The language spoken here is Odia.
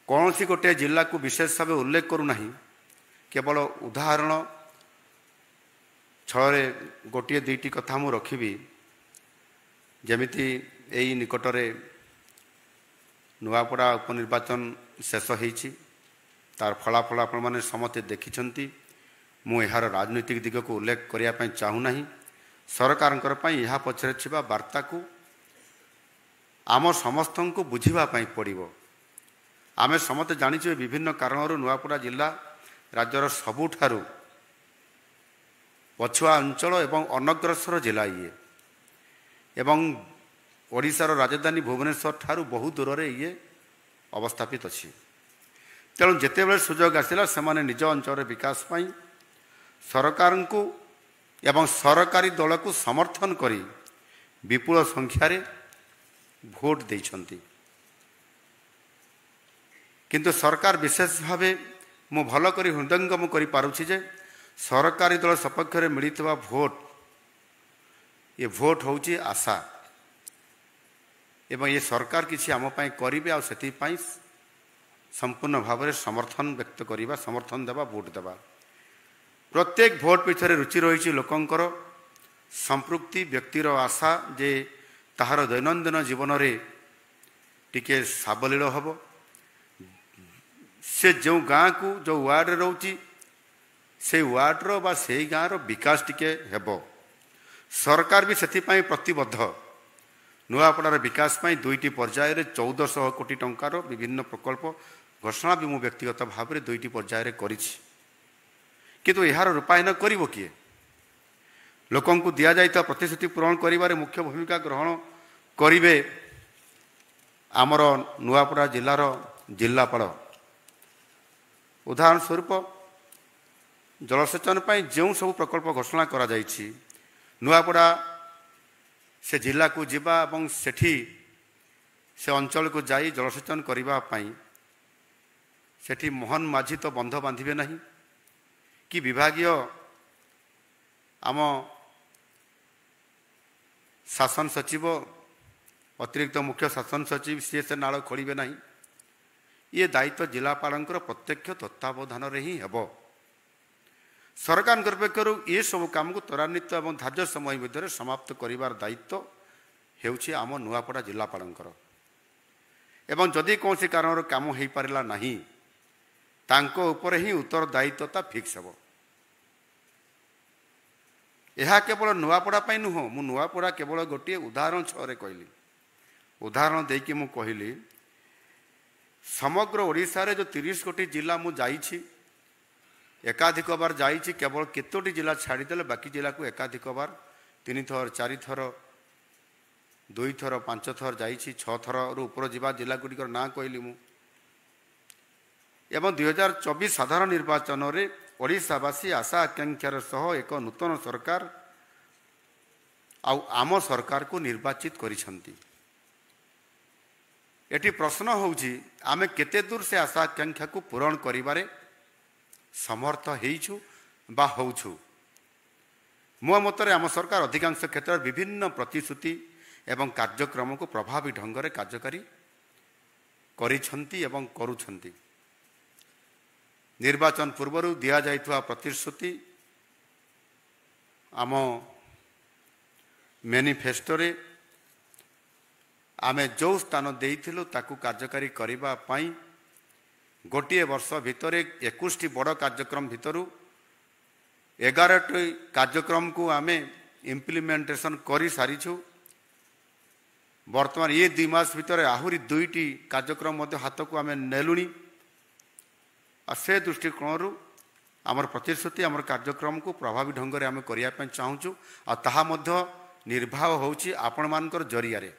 କୌଣସି ଗୋଟିଏ ଜିଲ୍ଲାକୁ ବିଶେଷ ଭାବେ ଉଲ୍ଲେଖ କରୁନାହିଁ, କେବଳ ଉଦାହରଣ ଛଳରେ ଗୋଟିଏ ଦୁଇଟି କଥା ମୁଁ ରଖିବି। ଯେମିତି ଏଇ ନିକଟରେ ନୂଆପଡ଼ା ଉପନିର୍ବାଚନ ଶେଷ ହୋଇଛି, ତାର ଫଳାଫଳ ଆପଣମାନେ ସମସ୍ତେ ଦେଖିଛନ୍ତି। ମୁଁ ଏହାର ରାଜନୈତିକ ଦିଗକୁ ଉଲ୍ଲେଖ କରିବା ପାଇଁ ଚାହୁଁନାହିଁ। ସରକାରଙ୍କର ପାଇଁ ଏହା ପଛରେ ଥିବା ବାର୍ତ୍ତାକୁ ଆମ ସମସ୍ତଙ୍କୁ ବୁଝିବା ପାଇଁ ପଡ଼ିବ। ଆମେ ସମସ୍ତେ ଜାଣିଛୁ ବିଭିନ୍ନ କାରଣରୁ ନୂଆପଡ଼ା ଜିଲ୍ଲା ରାଜ୍ୟର ସବୁଠାରୁ ପଛୁଆ ଅଞ୍ଚଳ ଏବଂ ଅନଗ୍ରସର ଜିଲ୍ଲା ଇଏ, ଏବଂ ଓଡ଼ିଶାର ରାଜଧାନୀ ଭୁବନେଶ୍ୱର ଠାରୁ ବହୁ ଦୂରରେ ଇଏ ଅବସ୍ଥାପିତ ଅଛି। ତେଣୁ ଯେତେବେଳେ ସୁଯୋଗ ଆସିଲା ସେମାନେ ନିଜ ଅଞ୍ଚଳର ବିକାଶ ପାଇଁ ସରକାରଙ୍କୁ ଏବଂ ସରକାରୀ ଦଳକୁ ସମର୍ଥନ କରି ବିପୁଳ ସଂଖ୍ୟାରେ ଭୋଟ ଦେଇଛନ୍ତି। କିନ୍ତୁ ସରକାର ବିଶେଷ ଭାବେ ମୁଁ ଭଲ କରି ହୃଦୟଙ୍ଗମ କରିପାରୁଛି ଯେ ସରକାରୀ ଦଳ ସପକ୍ଷରେ ମିଳିଥିବା ଭୋଟ, ଏ ଭୋଟ ହେଉଛି ଆଶା, ଏବଂ ଏ ସରକାର କିଛି ଆମ ପାଇଁ କରିବେ, ଆଉ ସେଥିପାଇଁ ସମ୍ପୂର୍ଣ୍ଣ ଭାବରେ ସମର୍ଥନ ବ୍ୟକ୍ତ କରିବା, ସମର୍ଥନ ଦେବା, ଭୋଟ ଦେବା। ପ୍ରତ୍ୟେକ ଭୋଟ ପିଛରେ ରୁଚି ରହିଛି ଲୋକଙ୍କର ସମ୍ପୃକ୍ତି, ବ୍ୟକ୍ତିର ଆଶା ଯେ ତାହାର ଦୈନନ୍ଦିନ ଜୀବନରେ ଟିକେ ସାବଲୀଳ ହେବ। ସେ ଯେଉଁ ଗାଁକୁ ଯେଉଁ ୱାର୍ଡ଼ରେ ରହୁଛି ସେଇ ୱାର୍ଡ଼ର ବା ସେଇ ଗାଁର ବିକାଶ ଟିକେ ହେବ। ସରକାର ବି ସେଥିପାଇଁ ପ୍ରତିବଦ୍ଧ। ନୂଆପଡ଼ାର ବିକାଶ ପାଇଁ 2ଟି ପର୍ଯ୍ୟାୟରେ 1400 କୋଟି ଟଙ୍କାର ବିଭିନ୍ନ ପ୍ରକଳ୍ପ ଘୋଷଣା ବି ମୁଁ ବ୍ୟକ୍ତିଗତ ଭାବରେ 2ଟି ପର୍ଯ୍ୟାୟରେ କରିଛି। କିନ୍ତୁ ଏହାର ରୂପାୟନ କରିବ କିଏ? ଲୋକଙ୍କୁ ଦିଆଯାଇଥିବା ପ୍ରତିଶ୍ରୁତି ପୂରଣ କରିବାରେ ମୁଖ୍ୟ ଭୂମିକା ଗ୍ରହଣ କରିବେ ଆମର ନୂଆପଡ଼ା ଜିଲ୍ଲାର ଜିଲ୍ଲାପାଳ। ଉଦାହରଣ ସ୍ୱରୂପ ଜଳସେଚନ ପାଇଁ ଯେଉଁ ସବୁ ପ୍ରକଳ୍ପ ଘୋଷଣା କରାଯାଇଛି, ନୂଆପଡ଼ା ସେ ଜିଲ୍ଲାକୁ ଯିବା ଏବଂ ସେଠି ସେ ଅଞ୍ଚଳକୁ ଯାଇ ଜଳସେଚନ କରିବା ପାଇଁ ସେଠି ମୋହନ ମାଝୀ ତ ବନ୍ଧ ବାନ୍ଧିବେ ନାହିଁ, କି ବିଭାଗୀୟ ଆମ ଶାସନ ସଚିବ, ଅତିରିକ୍ତ ମୁଖ୍ୟ ଶାସନ ସଚିବ ସିଏ ସେ ନାଳ ଖୋଳିବେ ନାହିଁ। ଇଏ ଦାୟିତ୍ୱ ଜିଲ୍ଲାପାଳଙ୍କର ପ୍ରତ୍ୟକ୍ଷ ତତ୍ତ୍ୱାବଧାନରେ ହିଁ ହେବ। ସରକାରଙ୍କ ପକ୍ଷରୁ ଏସବୁ କାମକୁ ତ୍ୱରାନ୍ୱିତ ଏବଂ ଧାର୍ଯ୍ୟ ସମୟ ମଧ୍ୟରେ ସମାପ୍ତ କରିବାର ଦାୟିତ୍ୱ ହେଉଛି ଆମ ନୂଆପଡ଼ା ଜିଲ୍ଲାପାଳଙ୍କର। ଏବଂ ଯଦି କୌଣସି କାରଣରୁ କାମ ହୋଇପାରିଲା ନାହିଁ, ତାଙ୍କ ଉପରେ ହିଁ ଉତ୍ତରଦାୟିତ୍ୱତା ଫିକ୍ସ ହେବ। ଏହା କେବଳ ନୂଆପଡ଼ା ପାଇଁ ନୁହଁ, ମୁଁ ନୂଆପଡ଼ା କେବଳ ଗୋଟିଏ ଉଦାହରଣ ଛଅରେ କହିଲି। ଉଦାହରଣ ଦେଇକି ମୁଁ କହିଲି ସମଗ୍ର ଓଡ଼ିଶାରେ ଯେଉଁ 30 କୋଟି ଜିଲ୍ଲା ମୁଁ ଯାଇଛି, ଏକାଧିକ ବାର ଯାଇଛି, କେବଳ କେତୋଟି ଜିଲ୍ଲା ଛାଡ଼ିଦେଲେ ବାକି ଜିଲ୍ଲାକୁ ଏକାଧିକ ବାର 3 ଥର 4 ଥର 2 ଥର 5 ଥର ଯାଇଛି, 6 ଥରରୁ ଉପର ଯିବା ଜିଲ୍ଲାଗୁଡ଼ିକର ନାଁ କହିଲି ମୁଁ। ଏବଂ 2024 ସାଧାରଣ ନିର୍ବାଚନରେ ଓଡ଼ିଶାବାସୀ ଆଶା ଆକାଂକ୍ଷାର ସହ ଏକ ନୂତନ ସରକାର ଆଉ ଆମ ସରକାରକୁ ନିର୍ବାଚିତ କରିଛନ୍ତି। ଏଠି ପ୍ରଶ୍ନ ହେଉଛି ଆମେ କେତେ ଦୂର ସେ ଆଶା ଆକାଂକ୍ଷାକୁ ପୂରଣ କରିବାରେ ସମର୍ଥ ହେଇଛୁ ବା ହେଉଛୁ। ମୋ ମତରେ ଆମ ସରକାର ଅଧିକାଂଶ କ୍ଷେତ୍ରରେ ବିଭିନ୍ନ ପ୍ରତିଶ୍ରୁତି ଏବଂ କାର୍ଯ୍ୟକ୍ରମକୁ ପ୍ରଭାବୀ ଢଙ୍ଗରେ କାର୍ଯ୍ୟକାରୀ କରିଛନ୍ତି ଏବଂ କରୁଛନ୍ତି। ନିର୍ବାଚନ ପୂର୍ବରୁ ଦିଆଯାଇଥିବା ପ୍ରତିଶ୍ରୁତି ଆମ ମ୍ୟାନିଫେଷ୍ଟୋରେ ଆମେ ଯେଉଁ ସ୍ଥାନ ଦେଇଥିଲୁ ତାକୁ କାର୍ଯ୍ୟକାରୀ କରିବା ପାଇଁ ଗୋଟିଏ ବର୍ଷ ଭିତରେ 21ଟି ବଡ଼ କାର୍ଯ୍ୟକ୍ରମ ଭିତରୁ 11ଟି କାର୍ଯ୍ୟକ୍ରମକୁ ଆମେ ଇମ୍ପ୍ଲିମେଣ୍ଟେସନ୍ କରିସାରିଛୁ। ବର୍ତ୍ତମାନ ଏ 2 ମାସ ଭିତରେ ଆହୁରି 2ଟି କାର୍ଯ୍ୟକ୍ରମ ମଧ୍ୟ ହାତକୁ ଆମେ ନେଲୁଣି। ଆଉ ସେ ଦୃଷ୍ଟିକୋଣରୁ ଆମର ପ୍ରତିଶ୍ରୁତି, ଆମର କାର୍ଯ୍ୟକ୍ରମକୁ ପ୍ରଭାବୀ ଢଙ୍ଗରେ ଆମେ କରିବା ପାଇଁ ଚାହୁଁଛୁ, ଆଉ ତାହା ମଧ୍ୟ ନିର୍ବାହ ହେଉଛି ଆପଣମାନଙ୍କର ଜରିଆରେ।